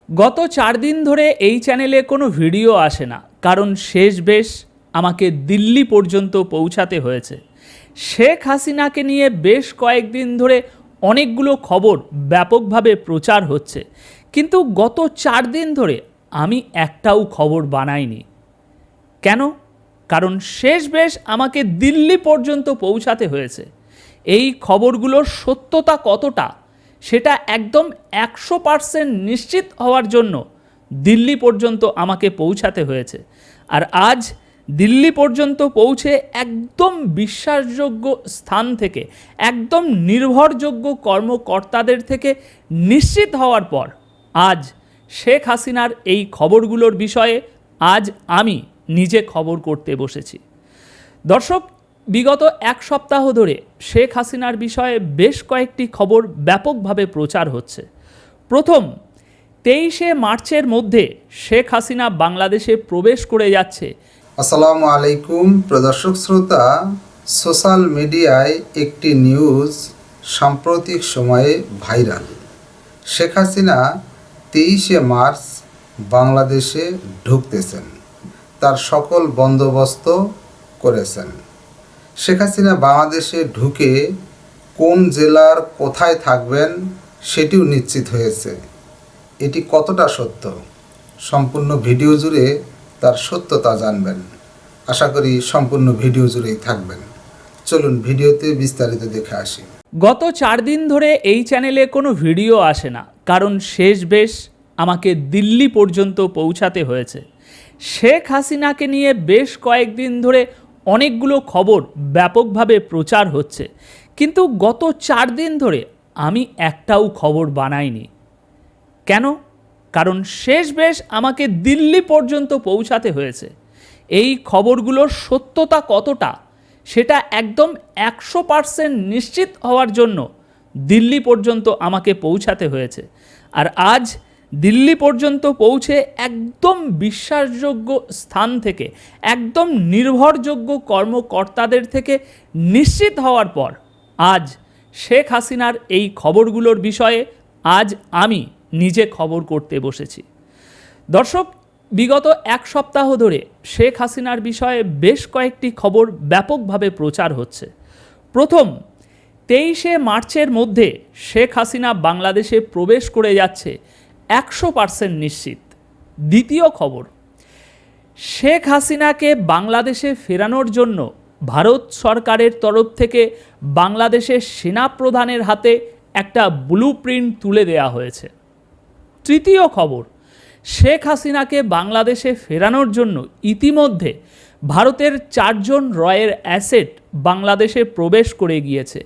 গত 4 দিন ধরে এই চ্যানেলে কোনো ভিডিও আসে না, কারণ শেষ বেশ আমাকে দিল্লি পর্যন্ত পৌঁছাতে হয়েছে। শেখ হাসিনাকে নিয়ে বেশ কয়েকদিন ধরে অনেকগুলো খবর ব্যাপকভাবে প্রচার হচ্ছে, কিন্তু গত 4 দিন ধরে আমি একটাও খবর বানাইনি। কেন? কারণ শেষ বেশ আমাকে দিল্লি পর্যন্ত পৌঁছাতে হয়েছে। এই খবরগুলোর সত্যতা কতটা সেটা একদম 100% নিশ্চিত হওয়ার জন্য দিল্লি পর্যন্ত আমাকে পৌঁছাতে হয়েছে। আর আজ দিল্লি পর্যন্ত পৌঁছে একদম বিশ্বাসযোগ্য স্থান থেকে, একদম নির্ভরযোগ্য কর্মকর্তাদের থেকে নিশ্চিত হওয়ার পর আজ শেখ হাসিনার এই খবরগুলোর বিষয়ে আজ আমি নিজে খবর করতে বসেছি। দর্শক, বিগত 1 সপ্তাহ ধরে শেখ হাসিনার বিষয়ে বেশ কয়েকটি খবর ব্যাপকভাবে প্রচার হচ্ছে। প্রথম, 23শে মার্চের মধ্যে শেখ হাসিনা বাংলাদেশে প্রবেশ করে যাচ্ছে। আসসালামু আলাইকুম প্রদর্শক শ্রোতা, সোশ্যাল মিডিয়ায় একটি নিউজ সাম্প্রতিক সময়ে ভাইরাল। শেখ হাসিনা 23শে মার্চ বাংলাদেশে ঢুকতেছেন, তার সকল বন্দোবস্ত করেছেন। শেখ হাসিনা বাংলাদেশে ঢুকে কোন জেলার কোথায় থাকবেন সেটিও নিশ্চিত হয়েছে। এটি কতটা সত্য, সম্পূর্ণ ভিডিও জুড়ে তার সত্যতা জানবেন। আশা করি সম্পূর্ণ ভিডিও জুড়েই থাকবেন। চলুন ভিডিওতে বিস্তারিত দেখে আসি। গত 4 দিন ধরে এই চ্যানেলে কোনো ভিডিও আসে না, কারণ শেষ বেশ আমাকে দিল্লি পর্যন্ত পৌঁছাতে হয়েছে। শেখ হাসিনাকে নিয়ে বেশ কয়েকদিন ধরে অনেকগুলো খবর ব্যাপকভাবে প্রচার হচ্ছে, কিন্তু গত 4 দিন ধরে আমি একটাও খবর বানাইনি। কেন? কারণ শেষ বেশ আমাকে দিল্লি পর্যন্ত পৌঁছাতে হয়েছে। এই খবরগুলোর সত্যতা কতটা সেটা একদম 100% নিশ্চিত হওয়ার জন্য দিল্লি পর্যন্ত আমাকে পৌঁছাতে হয়েছে। আর আজ দিল্লি পর্যন্ত পৌঁছে একদম বিশ্বাসযোগ্য স্থান থেকে, একদম নির্ভরযোগ্য কর্মকর্তাদের থেকে নিশ্চিত হওয়ার পর আজ শেখ হাসিনার এই খবরগুলোর বিষয়ে আজ আমি নিজে খবর করতে বসেছি। দর্শক, বিগত 1 সপ্তাহ ধরে শেখ হাসিনার বিষয়ে বেশ কয়েকটি খবর ব্যাপকভাবে প্রচার হচ্ছে। প্রথম, 23শে মার্চের মধ্যে শেখ হাসিনা বাংলাদেশে প্রবেশ করে যাচ্ছে 100% নিশ্চিত। দ্বিতীয় খবর, শেখ হাসিনাকে বাংলাদেশে ফেরানোর জন্য ভারত সরকারের তরফ থেকে বাংলাদেশের সেনাপ্রধানের হাতে একটা ব্লুপ্রিন্ট তুলে দেওয়া হয়েছে। তৃতীয় খবর, শেখ হাসিনাকে বাংলাদেশে ফেরানোর জন্য ইতিমধ্যে ভারতের 4 জন রয়ের অ্যাসেট বাংলাদেশে প্রবেশ করে গিয়েছে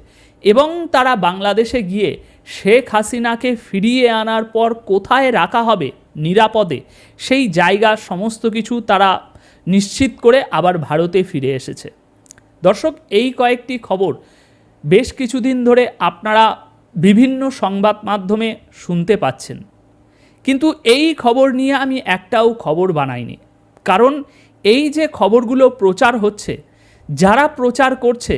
এবং তারা বাংলাদেশে গিয়ে শেখ হাসিনাকে ফিরিয়ে আনার পর কোথায় রাখা হবে নিরাপদে সেই জায়গা সমস্ত কিছু তারা নিশ্চিত করে আবার ভারতে ফিরে এসেছে। দর্শক, এই কয়েকটি খবর বেশ কিছুদিন ধরে আপনারা বিভিন্ন সংবাদ মাধ্যমে শুনতে পাচ্ছেন, কিন্তু এই খবর নিয়ে আমি একটাও খবর বানাইনি। কারণ এই যে খবরগুলো প্রচার হচ্ছে, যারা প্রচার করছে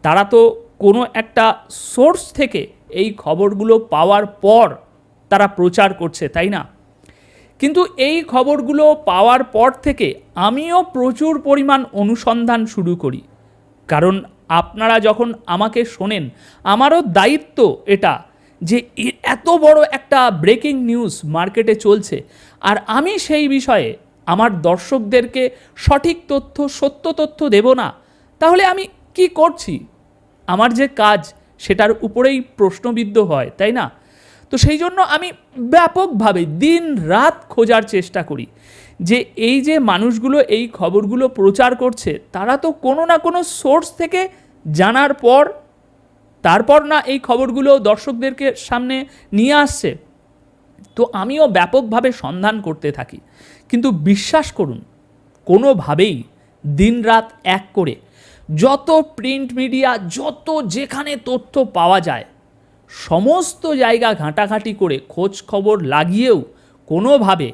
তারা তো কোনো একটা সোর্স থেকে এই খবরগুলো পাওয়ার পর তারা প্রচার করছে, তাই না? কিন্তু এই খবরগুলো পাওয়ার পর থেকে আমিও প্রচুর পরিমাণ অনুসন্ধান শুরু করি। কারণ আপনারা যখন আমাকে শোনেন, আমারও দায়িত্ব এটা যে এত বড় একটা ব্রেকিং নিউজ মার্কেটে চলছে, আর আমি সেই বিষয়ে আমার দর্শকদেরকে সঠিক তথ্য, সত্য তথ্য দেব না, তাহলে আমি কি করছি? আমার যে কাজ সেটার উপরেই প্রশ্নবিদ্ধ হয়, তাই না? তো সেই জন্য আমি ব্যাপকভাবে দিন রাত খোঁজার চেষ্টা করি যে এই যে মানুষগুলো এই খবরগুলো প্রচার করছে তারা তো কোনো না কোনো সোর্স থেকে জানার পর তারপর না এই খবরগুলো দর্শকদেরকে সামনে নিয়ে আসছে। তো আমিও ব্যাপকভাবে সন্ধান করতে থাকি, কিন্তু বিশ্বাস করুন, কোনোভাবেই দিনরাত এক করে যত প্রিন্ট মিডিয়া, যত যেখানে তথ্য পাওয়া যায় সমস্ত জায়গা ঘাঁটাঘাঁটি করে খোঁজ খবর লাগিয়েও কোনোভাবে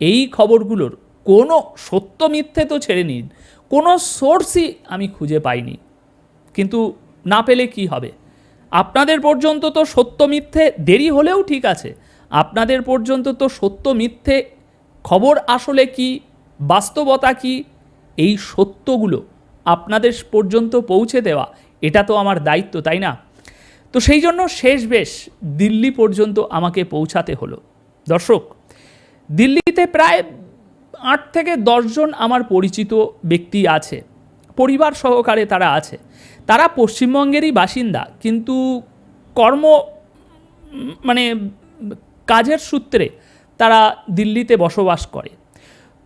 এই খবরগুলোর কোনো সত্য মিথ্যে তো ছেড়ে নিন, কোনো সোর্সই আমি খুঁজে পাইনি। কিন্তু না পেলে কি হবে? আপনাদের পর্যন্ত তো সত্য মিথ্যে দেরি হলেও ঠিক আছে, আপনাদের পর্যন্ত তো সত্য মিথ্যে, খবর আসলে কি, বাস্তবতা কি, এই সত্যগুলো আপনাদের পর্যন্ত পৌঁছে দেওয়া, এটা তো আমার দায়িত্ব, তাই না? তো সেই জন্য শেষ বেশ দিল্লি পর্যন্ত আমাকে পৌঁছাতে হলো। দর্শক, দিল্লিতে প্রায় 8 থেকে 10 জন আমার পরিচিত ব্যক্তি আছে, পরিবার সহকারে তারা আছে। তারা পশ্চিমবঙ্গেরই বাসিন্দা, কিন্তু কর্ম মানে কাজের সূত্রে তারা দিল্লিতে বসবাস করে।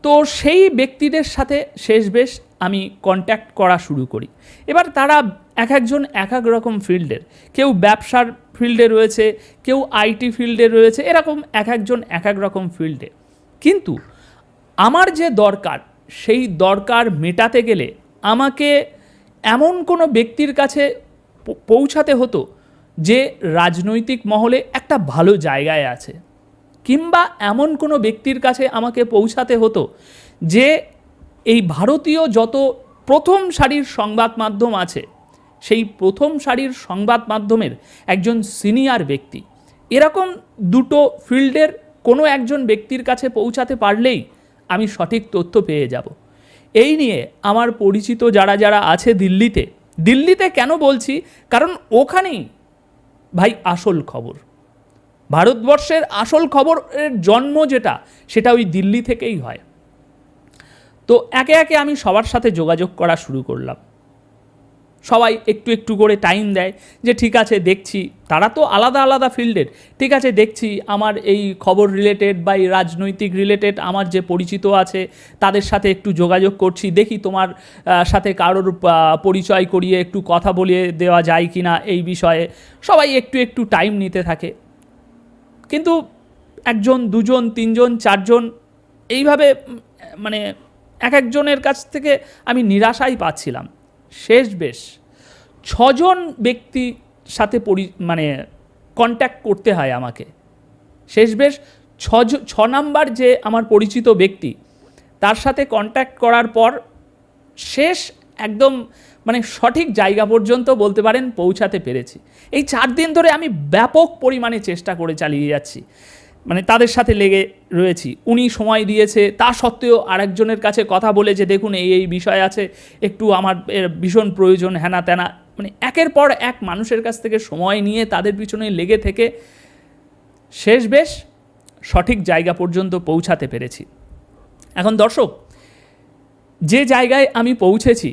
তো সেই ব্যক্তিদের সাথে শেষ বেশ আমি কন্ট্যাক্ট করা শুরু করি। এবার তারা এক একজন এক এক রকম ফিল্ডের, কেউ ব্যবসার ফিল্ডে রয়েছে, কেউ আইটি ফিল্ডে রয়েছে, এরকম এক একজন এক এক রকম ফিল্ডে। কিন্তু আমার যে দরকার, সেই দরকার মেটাতে গেলে আমাকে এমন কোনো ব্যক্তির কাছে পৌঁছাতে হতো যে রাজনৈতিক মহলে একটা ভালো জায়গায় আছে, কিংবা এমন কোনো ব্যক্তির কাছে আমাকে পৌঁছাতে হতো যে এই ভারতীয় যত প্রথম সারির সংবাদ মাধ্যম আছে, সেই প্রথম সারির সংবাদ মাধ্যমের একজন সিনিয়র ব্যক্তি। এরকম দুটো ফিল্ডের কোনো একজন ব্যক্তির কাছে পৌঁছাতে পারলেই আমি সঠিক তথ্য পেয়ে যাব। এই নিয়ে আমার পরিচিত যারা যারা আছে দিল্লিতে কেন বলছি, কারণ ওখানেই ভাই আসল খবর, ভারতবর্ষের আসল খবরের জন্ম যেটা, সেটা ওই দিল্লি থেকেই হয়। তো একে একে আমি সবার সাথে যোগাযোগ করা শুরু করলাম। সবাই একটু একটু করে টাইম দেয় যে ঠিক আছে দেখছি, তারা তো আলাদা আলাদা ফিল্ডের, ঠিক আছে দেখছি আমার এই খবর রিলেটেড বা এই রাজনৈতিক রিলেটেড আমার যে পরিচিত আছে তাদের সাথে একটু যোগাযোগ করছি, দেখি তোমার সাথে কারোর পরিচয় করিয়ে একটু কথা বলিয়ে দেওয়া যায় কি না এই বিষয়ে। সবাই একটু একটু টাইম নিতে থাকে, কিন্তু একজন, দুজন, তিনজন, চারজন এইভাবে মানে এক একজনের কাছ থেকে আমি নিরাশাই পাচ্ছিলাম। শেষ বেশ 6 জন ব্যক্তির সাথে কন্ট্যাক্ট করতে হয় আমাকে। শেষ বেশ 6 নাম্বার যে আমার পরিচিত ব্যক্তি, তার সাথে কন্ট্যাক্ট করার পর শেষ একদম সঠিক জায়গা পর্যন্ত বলতে পারেন পৌঁছাতে পেরেছি। এই 4 দিন ধরে আমি ব্যাপক পরিমাণে চেষ্টা করে চালিয়ে যাচ্ছি, তাদের সাথে লেগে রয়েছি। উনি সময় দিয়েছে, তা সত্ত্বেও আরেকজনের কাছে কথা বলে যে দেখুন এই এই বিষয় আছে, একটু আমার ভীষণ প্রয়োজন, হ্যানা ত্যানা, একের পর এক মানুষের কাছ থেকে সময় নিয়ে তাদের পিছনে লেগে থেকে শেষ বেশ সঠিক জায়গা পর্যন্ত পৌঁছাতে পেরেছি। এখন দর্শক, যে জায়গায় আমি পৌঁছেছি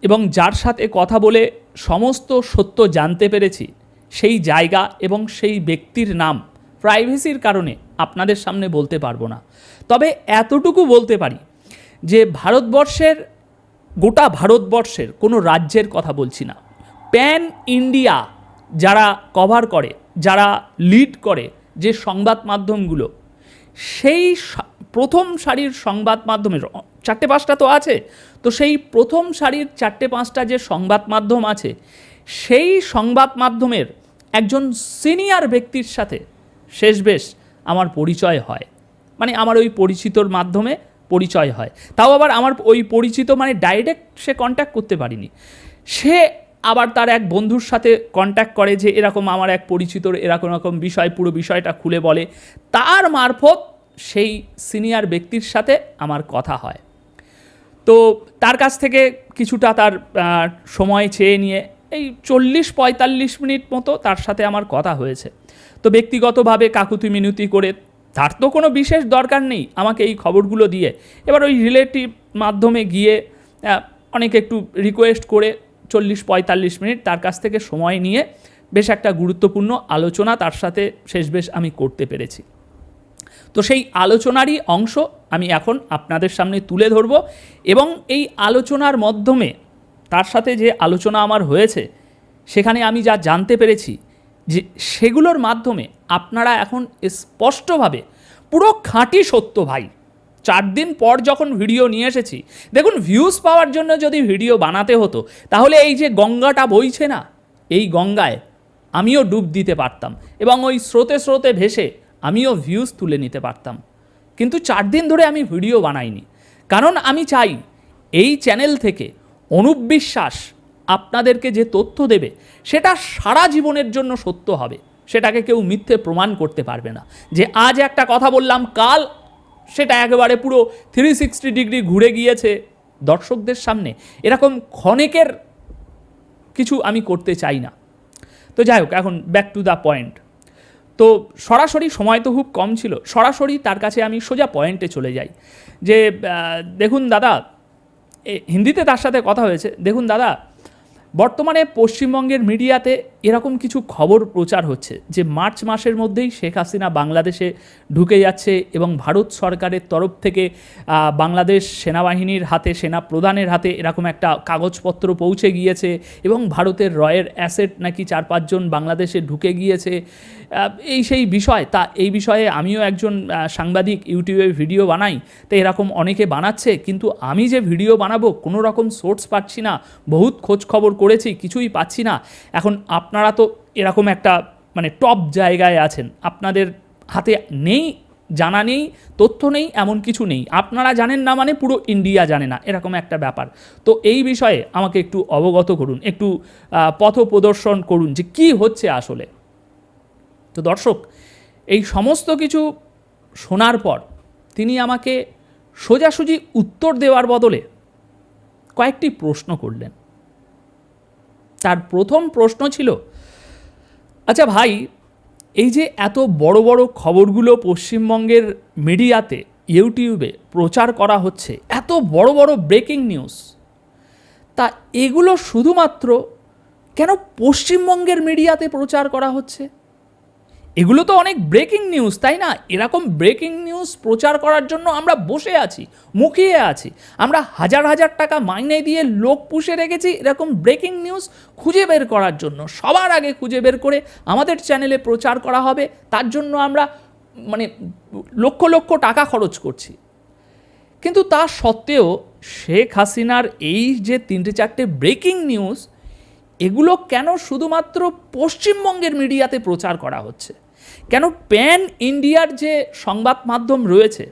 এবং যার সাথে কথা বলে সমস্ত সত্য জানতে পেরেছি, সেই জায়গা এবং সেই ব্যক্তির নাম প্রাইভেসির কারণে আপনাদের সামনে বলতে পারবো না। তবে এতটুকু বলতে পারি যে গোটা ভারতবর্ষের কোনো রাজ্যের কথা বলছি না, প্যান ইন্ডিয়া যারা কভার করে, যারা লিড করে যে সংবাদ মাধ্যমগুলো, সেই প্রথম সারির সংবাদ মাধ্যমের 4-5টা তো আছে, তো সেই প্রথম সারির 4-5টা যে সংবাদ মাধ্যম আছে, সেই সংবাদ মাধ্যমের একজন সিনিয়র ব্যক্তির সাথে শেষ বেশ আমার পরিচয় হয়, আমার ওই পরিচিতর মাধ্যমে পরিচয় হয়। তাও আবার আমার ওই পরিচিত ডাইরেক্ট সে কন্ট্যাক্ট করতে পারিনি, সে আবার তার এক বন্ধুর সাথে কন্ট্যাক্ট করে যে এরকম আমার এক পরিচিতর এরকম রকম বিষয়, পুরো বিষয়টা খুলে বলে, তার মারফত সেই সিনিয়র ব্যক্তির সাথে আমার কথা হয়। তো তার কাছ থেকে কিছুটা তার সময় চেয়ে নিয়ে এই 40-45 মিনিট মতো তার সাথে আমার কথা হয়েছে। তো ব্যক্তিগতভাবে কাকুতি মিনতি করে, তার তো কোনো বিশেষ দরকার নেই আমাকে এই খবরগুলো দিয়ে, এবার ওই রিলেটিভ মাধ্যমে গিয়ে অনেক একটু রিকোয়েস্ট করে 40-45 মিনিট তার কাছ থেকে সময় নিয়ে বেশ একটা গুরুত্বপূর্ণ আলোচনা তার সাথে শেষ বেশ আমি করতে পেরেছি। তো সেই আলোচনারই অংশ আমি এখন আপনাদের সামনে তুলে ধরব, এবং এই আলোচনার মাধ্যমে তার সাথে যে আলোচনা আমার হয়েছে সেখানে আমি যা জানতে পেরেছি, যে সেগুলোর মাধ্যমে আপনারা এখন স্পষ্টভাবে পুরো খাঁটি সত্য ভাই, 4 দিন পর যখন ভিডিও নিয়ে এসেছি, দেখুন ভিউজ পাওয়ার জন্য যদি ভিডিও বানাতে হতো তাহলে এই যে গঙ্গাটা বইছে না, এই গঙ্গায় আমিও ডুব দিতে পারতাম এবং ওই স্রোতে স্রোতে ভেসে আমিও ভিউজ তুলে নিতে পারতাম। কিন্তু 4 দিন ধরে আমি ভিডিও বানাইনি, কারণ আমি চাই এই চ্যানেল থেকে অনুপ বিশ্বাস আপনাদেরকে যে তথ্য দেবে সেটা সারা জীবনের জন্য সত্য হবে, সেটাকে কেউ মিথ্যে প্রমাণ করতে পারবে না যে আজ একটা কথা বললাম কাল সেটা একেবারে পুরো 360 ডিগ্রি ঘুরে গিয়েছে দর্শকদের সামনে। এরকম ক্ষণিকের কিছু আমি করতে চাই না। তো যাই হোক, এখন ব্যাক টু দ্য পয়েন্ট। তো সরাসরি সময় তো খুব কম ছিল, সরাসরি তার কাছে আমি সোজা পয়েন্টে চলে যাই যে দেখুন দাদা, হিন্দিতে তার সাথে কথা হয়েছে, দেখুন দাদা বর্তমানে পশ্চিমবঙ্গের মিডিয়াতে এরকম কিছু খবর প্রচার হচ্ছে যে মার্চ মাসের মধ্যেই শেখ হাসিনা বাংলাদেশে ঢুকে যাচ্ছে এবং ভারত সরকারের তরফ থেকে বাংলাদেশ সেনাবাহিনীর হাতে, সেনা প্রধানের হাতে এরকম একটা কাগজপত্র পৌঁছে গিয়েছে এবং ভারতের রয়ের অ্যাসেট নাকি 4-5 জন বাংলাদেশে ঢুকে গিয়েছে, এই সেই বিষয়। তা এই বিষয়ে আমিও একজন সাংবাদিক, ইউটিউবে ভিডিও বানাই, তো এরকম অনেকে বানাচ্ছে, কিন্তু আমি যে ভিডিও বানাবো কোনো রকম সোর্স পাচ্ছি না, বহুত খোঁজ খবর করেছি, কিছুই পাচ্ছি না। এখন আপনারা তো এরকম একটা মানে টপ জায়গায় আছেন, আপনাদের হাতে নেই, জানা নেই, তথ্য নেই, এমন কিছু নেই, আপনারা জানেন না মানে পুরো ইন্ডিয়া জানে না, এরকম একটা ব্যাপার। তো এই বিষয়ে আমাকে একটু অবগত করুন, একটু পথ প্রদর্শন করুন যে কি হচ্ছে আসলে। তো দর্শক, এই সমস্ত কিছু শোনার পর তিনি আমাকে সোজাসুজি উত্তর দেওয়ার বদলে কয়েকটি প্রশ্ন করলেন। তার প্রথম প্রশ্ন ছিল, আচ্ছা ভাই, এই যে এত বড় বড় খবরগুলো পশ্চিমবঙ্গের মিডিয়াতে, ইউটিউবে প্রচার করা হচ্ছে, এত বড় বড় ব্রেকিং নিউজ, তা এগুলো শুধুমাত্র কেন পশ্চিমবঙ্গের মিডিয়াতে প্রচার করা হচ্ছে? এগুলো তো অনেক ব্রেকিং নিউজ, তাই না? এরকম ব্রেকিং নিউজ প্রচার করার জন্য আমরা বসে আছি, মুখিয়ে আছি, আমরা হাজার হাজার টাকা মাইনে দিয়ে লোক পুষে রেখেছি এরকম ব্রেকিং নিউজ খুঁজে বের করার জন্য। সবার আগে খুঁজে বের করে আমাদের চ্যানেলে প্রচার করা হবে, তার জন্য আমরা মানে লক্ষ লক্ষ টাকা খরচ করছি। কিন্তু তা সত্ত্বেও শেখ হাসিনার এই যে 3-4টে ব্রেকিং নিউজ, এগুলো কেন শুধুমাত্র পশ্চিমবঙ্গের মিডিয়াতে প্রচার করা হচ্ছে? কেন প্যান ইন্ডিয়ার যে সংবাদ মাধ্যম রয়েছে,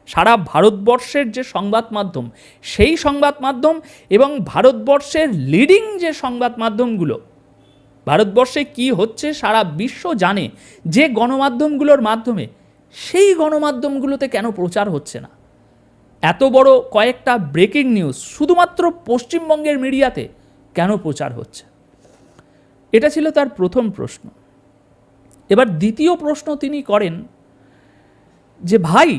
সারা ভারতবর্ষের যে সংবাদ মাধ্যম, সেই সংবাদ মাধ্যম এবং ভারতবর্ষের লিডিং যে সংবাদ মাধ্যমগুলো, ভারতবর্ষে কি হচ্ছে সারা বিশ্ব জানে যে গণমাধ্যমগুলোর মাধ্যমে, সেই গণমাধ্যমগুলোতে কেন প্রচার হচ্ছে না? এত বড় কয়েকটা ব্রেকিং নিউজ শুধুমাত্র পশ্চিমবঙ্গের মিডিয়াতে কেন প্রচার হচ্ছে? এটা ছিল তার প্রথম প্রশ্ন। এবার দ্বিতীয় প্রশ্ন তিনি করেন যে ভাই,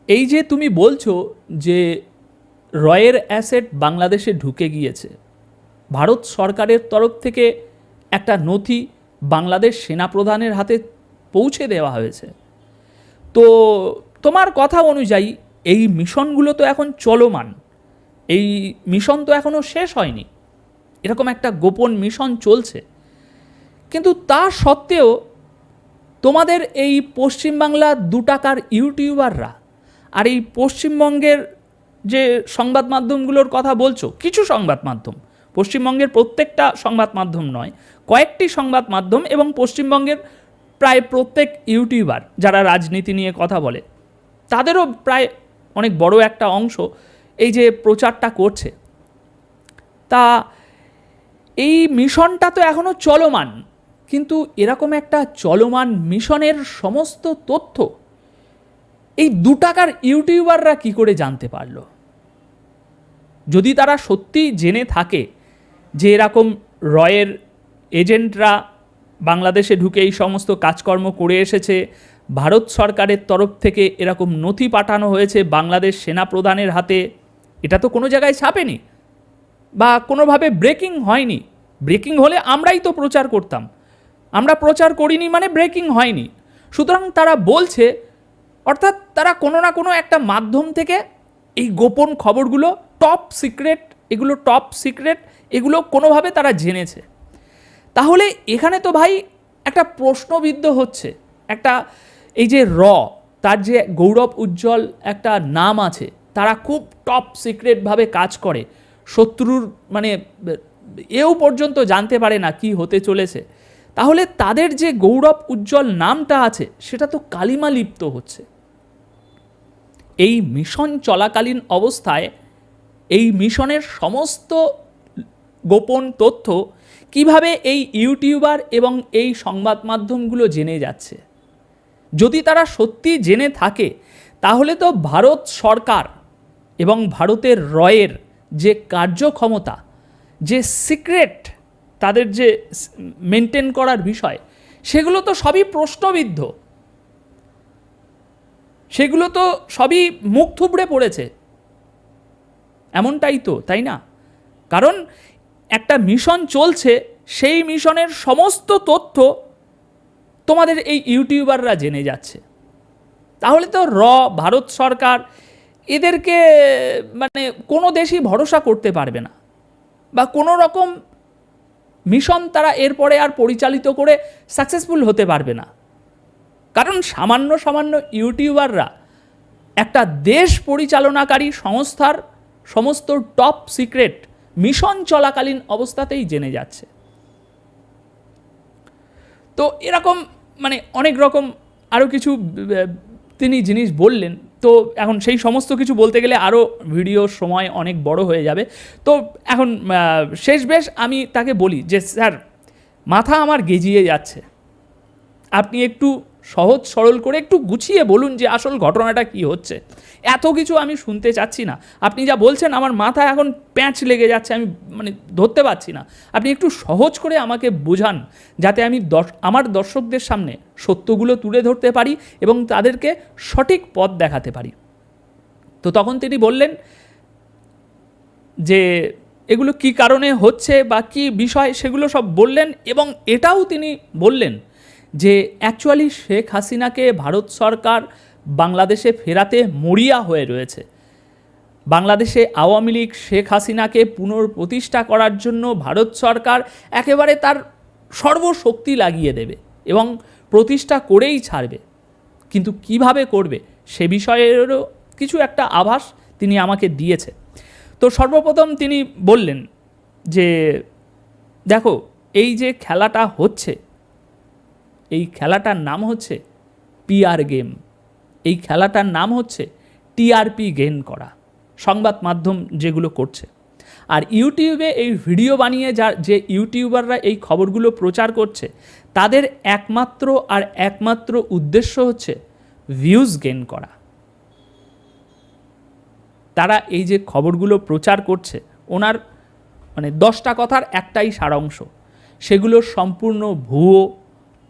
এই যে তুমি বলছো যে রয়ের অ্যাসেট বাংলাদেশে ঢুকে গিয়েছে, ভারত সরকারের তরফ থেকে একটা নথি বাংলাদেশ সেনাপ্রধানের হাতে পৌঁছে দেওয়া হয়েছে, তো তোমার কথা অনুযায়ী এই মিশনগুলো তো এখন চলমান, এই মিশন তো এখনও শেষ হয়নি, এরকম একটা গোপন মিশন চলছে, কিন্তু তা সত্ত্বেও তোমাদের এই পশ্চিমবাংলা 2 টাকার ইউটিউবাররা আর এই পশ্চিমবঙ্গের যে সংবাদ মাধ্যমগুলোর কথা বলছো, কিছু সংবাদ মাধ্যম, পশ্চিমবঙ্গের প্রত্যেকটা সংবাদ মাধ্যম নয়, কয়েকটি সংবাদ মাধ্যম এবং পশ্চিমবঙ্গের প্রায় প্রত্যেক ইউটিউবার যারা রাজনীতি নিয়ে কথা বলে, তাদেরও প্রায় অনেক বড় একটা অংশ এই যে প্রচারটা করছে, তা এই মিশনটা তো এখনও চলমান, কিন্তু এরকম একটা চলমান মিশনের সমস্ত তথ্য এই 2 টাকার ইউটিউবাররা কি করে জানতে পারলো? যদি তারা সত্যি জেনে থাকে যে এরকম রয়ের এজেন্টরা বাংলাদেশে ঢুকে এই সমস্ত কাজকর্ম করে এসেছে, ভারত সরকারের তরফ থেকে এরকম নথি পাঠানো হয়েছে বাংলাদেশ সেনাপ্রধানের হাতে, এটা তো কোনো জায়গায় ছাপেনি বা কোনোভাবে ব্রেকিং হয়নি। ব্রেকিং হলে আমরাই তো প্রচার করতাম, আমরা প্রচার করিনি মানে ব্রেকিং হয়নি। সুতরাং তারা বলছে, অর্থাৎ তারা কোনো না কোনো একটা মাধ্যম থেকে এই গোপন খবরগুলো টপ সিক্রেট, এগুলো টপ সিক্রেট, এগুলো কোনোভাবে তারা জেনেছে। তাহলে এখানে তো ভাই একটা প্রশ্নবিদ্ধ হচ্ছে, একটা এই যে তার যে গৌরব উজ্জ্বল একটা নাম আছে, তারা খুব টপ সিক্রেটভাবে কাজ করে, শত্রুর মানে এও পর্যন্ত জানতে পারে না কি হতে চলেছে, তাহলে তাদের যে গৌরব উজ্জ্বল নামটা আছে সেটা তো কালিমা লিপ্ত হচ্ছে। এই মিশন চলাকালীন অবস্থায় এই মিশনের সমস্ত গোপন তথ্য কিভাবে এই ইউটিউবার এবং এই সংবাদ মাধ্যমগুলো জেনে যাচ্ছে। যদি তারা সত্যি জেনে থাকে তাহলে তো ভারত সরকার এবং ভারতের রয়ের যে কার্যক্ষমতা, যে সিক্রেট তাদের যে মেনটেন করার বিষয়, সেগুলো তো সবই প্রশ্নবিদ্ধ, সেগুলো তো সবই মুখ থুবড়ে পড়েছে। এমনটাই তো, তাই না? কারণ একটা মিশন চলছে, সেই মিশনের সমস্ত তথ্য তোমাদের এই ইউটিউবাররা জেনে যাচ্ছে। তাহলে তো ভারত সরকার এদেরকে মানে কোনো দেশই ভরসা করতে পারবে না, বা কোনো রকম মিশন তারা এরপরে আর পরিচালিত করে সাকসেসফুল হতে পারবে না। কারণ সামান্য সামান্য ইউটিউবাররা একটা দেশ পরিচালনাকারী সংস্থার সমস্ত টপ সিক্রেট মিশন চলাকালীন অবস্থাতেই জেনে যাচ্ছে। তো এরকম মানে অনেক রকম আরও কিছু তিনি জিনিস বললেন। তো এখন সেই সমস্ত কিছু বলতে গেলে আরও ভিডিওর সময় অনেক বড় হয়ে যাবে। তো এখন শেষ বেশ আমি তাকে বলি যে স্যার, মাথা আমার গেজিয়ে যাচ্ছে, আপনি একটু সহজ সরল করে একটু গুছিয়ে বলুন যে আসল ঘটনাটা কি হচ্ছে। এত কিছু আমি শুনতে চাচ্ছি না, আপনি যা বলছেন আমার মাথা এখন প্যাঁচ লেগে যাচ্ছে, আমি মানে ধরতে পারছি না। আপনি একটু সহজ করে আমাকে বোঝান, যাতে আমি আমার দর্শকদের সামনে সত্যগুলো তুলে ধরতে পারি এবং তাদেরকে সঠিক পথ দেখাতে পারি। তো তখন তিনি বললেন যে এগুলো কি কারণে হচ্ছে বা কি বিষয় সেগুলো সব বললেন, এবং এটাও তিনি বললেন যে অ্যাকচুয়ালি শেখ হাসিনাকে ভারত সরকার বাংলাদেশে ফেরাতে মরিয়া হয়ে রয়েছে। বাংলাদেশে আওয়ামী লীগ শেখ হাসিনাকে পুনঃপ্রতিষ্ঠা করার জন্য ভারত সরকার একেবারে তার সর্বশক্তি লাগিয়ে দেবে এবং প্রতিষ্ঠা করেই ছাড়বে। কিন্তু কিভাবে করবে সে বিষয়েরও কিছু একটা আভাস তিনি আমাকে দিয়েছে। তো সর্বপ্রথম তিনি বললেন যে দেখো, এই যে খেলাটা হচ্ছে, এই খেলাটার নাম হচ্ছে পিআর গেম। এই খেলাটার নাম হচ্ছে টিআরপি গেইন করা, সংবাদ মাধ্যম যেগুলো করছে। আর ইউটিউবে এই ভিডিও বানিয়ে যে ইউটিউবাররা এই খবরগুলো প্রচার করছে, তাদের একমাত্র উদ্দেশ্য হচ্ছে ভিউজ গেইন করা। তারা এই যে খবরগুলো প্রচার করছে, ওনার মানে 10টা কথার একটাই সারাংশ, সেগুলো সম্পূর্ণ ভুয়ো,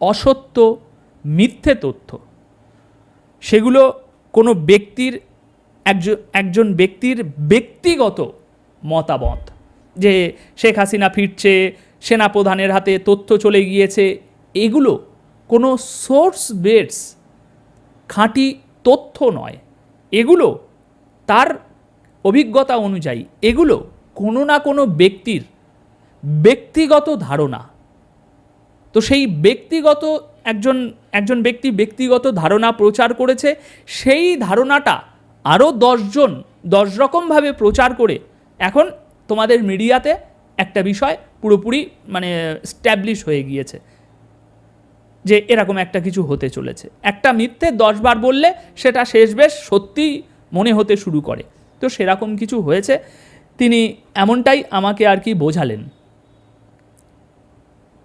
অসত্য, মিথ্যে তথ্য। সেগুলো কোনো ব্যক্তির একজন ব্যক্তির ব্যক্তিগত মতামত, যে শেখ হাসিনা ফিরছে, সেনাপ্রধানের হাতে তথ্য চলে গিয়েছে, এগুলো কোনো সোর্স বেস খাঁটি তথ্য নয়। এগুলো তার অভিজ্ঞতা অনুযায়ী, এগুলো কোনো না কোনো ব্যক্তির ব্যক্তিগত ধারণা। তো সেই ব্যক্তিগত একজন ব্যক্তি ব্যক্তিগত ধারণা প্রচার করেছে, সেই ধারণাটা আরও 10 রকমভাবে প্রচার করে এখন তোমাদের মিডিয়াতে একটা বিষয় পুরোপুরি মানে স্ট্যাবলিশ হয়ে গিয়েছে যে এরকম একটা কিছু হতে চলেছে। একটা মিথ্যে 10 বার বললে সেটা শেষ বেশ সত্যি মনে হতে শুরু করে। তো সেরকম কিছু হয়েছে, তিনি এমনটাই আমাকে আর কি বোঝালেন।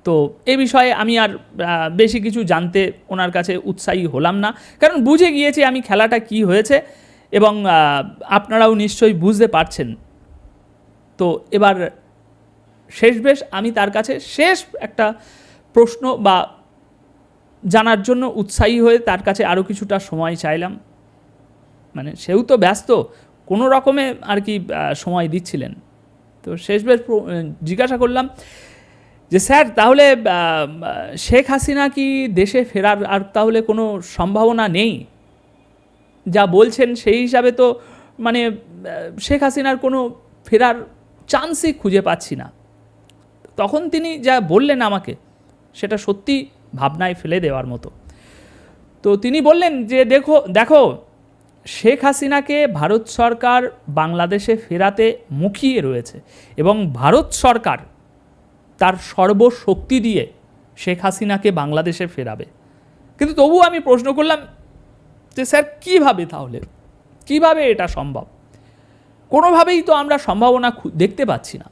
তো এ বিষয়ে আমি আর বেশি কিছু জানতে ওনার কাছে উৎসাহী হলাম না, কারণ বুঝে গিয়েছি আমি খেলাটা কি হয়েছে, এবং আপনারাও নিশ্চয়ই বুঝতে পারছেন। তো এবার শেষ বেশ আমি তার কাছে শেষ একটা প্রশ্ন বা জানার জন্য উৎসাহী হয়ে তার কাছে আরও কিছুটা সময় চাইলাম। মানে সেও তো ব্যস্ত, কোনো রকমে আর কি সময় দিচ্ছিলেন। তো শেষ বেশ জিজ্ঞাসা করলাম যে স্যার, তাহলে শেখ হাসিনা কি দেশে ফেরার আর তাহলে কোনো সম্ভাবনা নেই? যা বলছেন সেই হিসাবে তো মানে শেখ হাসিনার কোনো ফেরার চান্সই খুঁজে পাচ্ছি না। তখন তিনি যা বললেন আমাকে, সেটা সত্যি ভাবনায় ফেলে দেওয়ার মতো। তো তিনি বললেন যে দেখো শেখ হাসিনাকে ভারত সরকার বাংলাদেশে ফেরাতে মুখিয়ে রয়েছে এবং ভারত সরকার তার সর্বশক্তি দিয়ে শেখ হাসিনাকে বাংলাদেশে ফেরাবে। কিন্তু তবু আমি প্রশ্ন করলাম যে স্যার কীভাবে, তাহলে কিভাবে এটা সম্ভব? কোনোভাবেই তো আমরা সম্ভাবনা দেখতে পাচ্ছি না।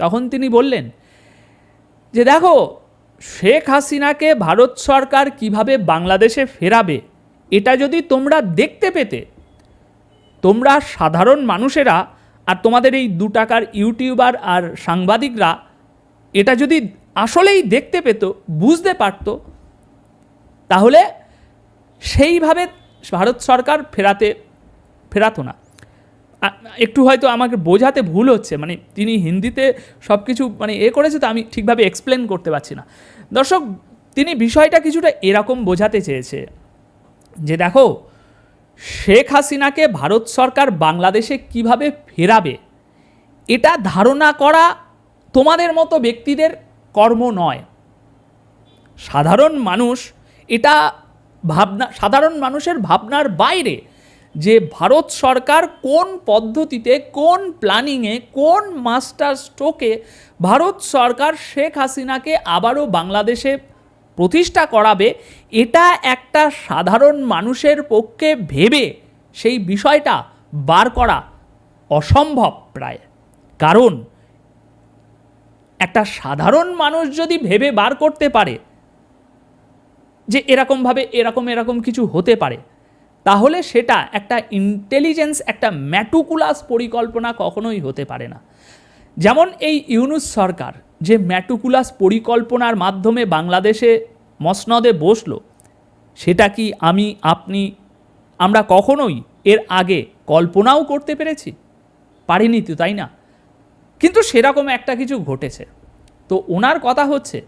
তখন তিনি বললেন যে দেখো, শেখ হাসিনাকে ভারত সরকার কিভাবে বাংলাদেশে ফেরাবে এটা যদি তোমরা দেখতে পেতে, তোমরা সাধারণ মানুষেরা আর তোমাদের এই 2 টাকার ইউটিউবার আর সাংবাদিকরা এটা যদি আসলেই দেখতে পেত, বুঝতে পারত, তাহলে সেইভাবে ভারত সরকার ফেরাতো না। একটু হয়তো আমাকে বোঝাতে ভুল হচ্ছে, মানে তিনি হিন্দিতে সব কিছু মানে করেছে, তো আমি ঠিকভাবে এক্সপ্লেন করতে পারছি না। দর্শক, তিনি বিষয়টা কিছুটা এরকম বোঝাতে চেয়েছে যে দেখো, শেখ হাসিনাকে ভারত সরকার বাংলাদেশে কিভাবে ফেরাবে এটা ধারণা করা তোমাদের মতো ব্যক্তিদের কর্ম নয়। সাধারণ মানুষ এটা সাধারণ মানুষের ভাবনার বাইরে যে ভারত সরকার কোন পদ্ধতিতে, কোন প্ল্যানিংয়ে, কোন মাস্টার স্ট্রোকে ভারত সরকার শেখ হাসিনাকে আবারও বাংলাদেশে প্রতিষ্ঠা করাবে, এটা একটা সাধারণ মানুষের পক্ষে ভেবে সেই বিষয়টা বার করা অসম্ভব প্রায়। কারণ একটা সাধারণ মানুষ যদি ভেবে বার করতে পারে যে এরকমভাবে এরকম কিছু হতে পারে, তাহলে সেটা একটা ইন্টেলিজেন্স, একটা ম্যাটুকুলাস পরিকল্পনা কখনোই হতে পারে না। যেমন এই ইউনূস সরকার যে ম্যাটুকুলাস পরিকল্পনার মাধ্যমে বাংলাদেশে মসনদে বসলো, সেটা কি আমরা কখনোই এর আগে কল্পনাও করতে পেরেছি? পারিনি তো, তাই না? কিন্তু সেরকম একটা কিছু ঘটেছে। তো ওনার কথা হচ্ছে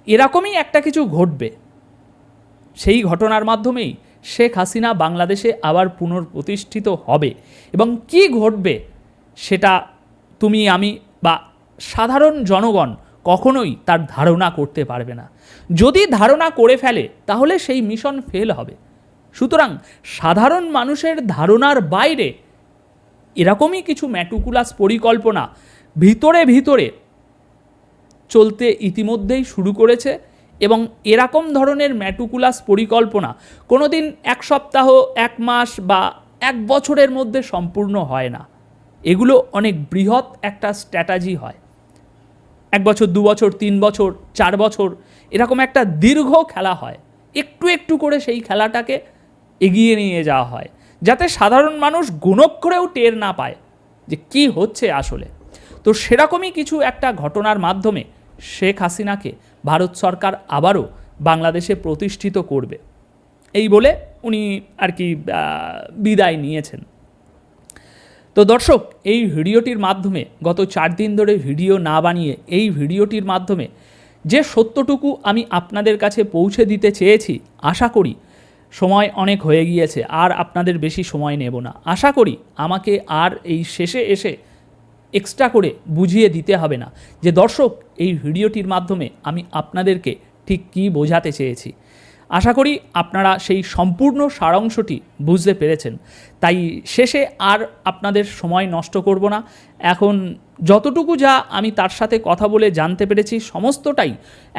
এরকমই একটা কিছু ঘটবে, সেই ঘটনার মাধ্যমেই শেখ হাসিনা বাংলাদেশে আবার পুনঃপ্রতিষ্ঠিত হবে। এবং কি ঘটবে সেটা তুমি, আমি বা সাধারণ জনগণ কখনোই তার ধারণা করতে পারবে না। যদি ধারণা করে ফেলে তাহলে সেই মিশন ফেল হবে। সুতরাং সাধারণ মানুষের ধারণার বাইরে এরকমই কিছু ম্যাটুকুলাস পরিকল্পনা ভিতরে চলতে ইতিমধ্যেই শুরু করেছে। এবং এরকম ধরনের ম্যাটুকুলাস পরিকল্পনা কোনো দিন 1 সপ্তাহ, 1 মাস বা 1 বছরের মধ্যে সম্পূর্ণ হয় না। এগুলো অনেক বৃহৎ একটা স্ট্র্যাটাজি হয়। 1 বছর, 2 বছর, 3 বছর, 4 বছর, এরকম একটা দীর্ঘ খেলা হয়। একটু করে সেই খেলাটাকে এগিয়ে নিয়ে যাওয়া হয়, যাতে সাধারণ মানুষ গুণক্ষরেও টের না পায় যে কি হচ্ছে আসলে। তো সেরকমই কিছু একটা ঘটনার মাধ্যমে শেখ হাসিনাকে ভারত সরকার আবারও বাংলাদেশে প্রতিষ্ঠিত করবে, এই বলে উনি আর কি বিদায় নিয়েছেন। তো দর্শক, এই ভিডিওটির মাধ্যমে গত 4 দিন ধরে ভিডিও না বানিয়ে এই ভিডিওটির মাধ্যমে যে সত্যটুকু আমি আপনাদের কাছে পৌঁছে দিতে চেয়েছি, আশা করি সময় অনেক হয়ে গিয়েছে, আর আপনাদের বেশি সময় নেব না। আশা করি আমাকে আর এই শেষে এসে এক্সট্রা করে বুঝিয়ে দিতে হবে না যে দর্শক, এই ভিডিওটির মাধ্যমে আমি আপনাদেরকে ঠিক কী বোঝাতে চেয়েছি। আশা করি আপনারা সেই সম্পূর্ণ সারাংশটি বুঝতে পেরেছেন। তাই শেষে আর আপনাদের সময় নষ্ট করব না। এখন যতটুকু যা আমি তার সাথে কথা বলে জানতে পেরেছি, সমস্তটাই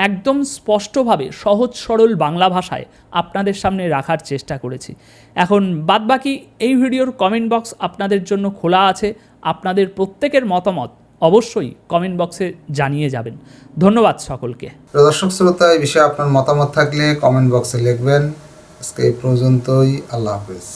একদম স্পষ্টভাবে সহজ সরল বাংলা ভাষায় আপনাদের সামনে রাখার চেষ্টা করেছি। এখন বাদবাকি এই ভিডিওর কমেন্ট বক্স আপনাদের জন্য খোলা আছে। আপনাদের প্রত্যেকের মতামত অবশ্যই কমেন্ট বক্সে জানিয়ে যাবেন। ধন্যবাদ সকলকে। দর্শক শ্রোতা, এই বিষয়ে আপনার মতামত থাকলে কমেন্ট বক্সে লিখবেন। আজকে এই পর্যন্তই। আল্লাহ হাফেজ।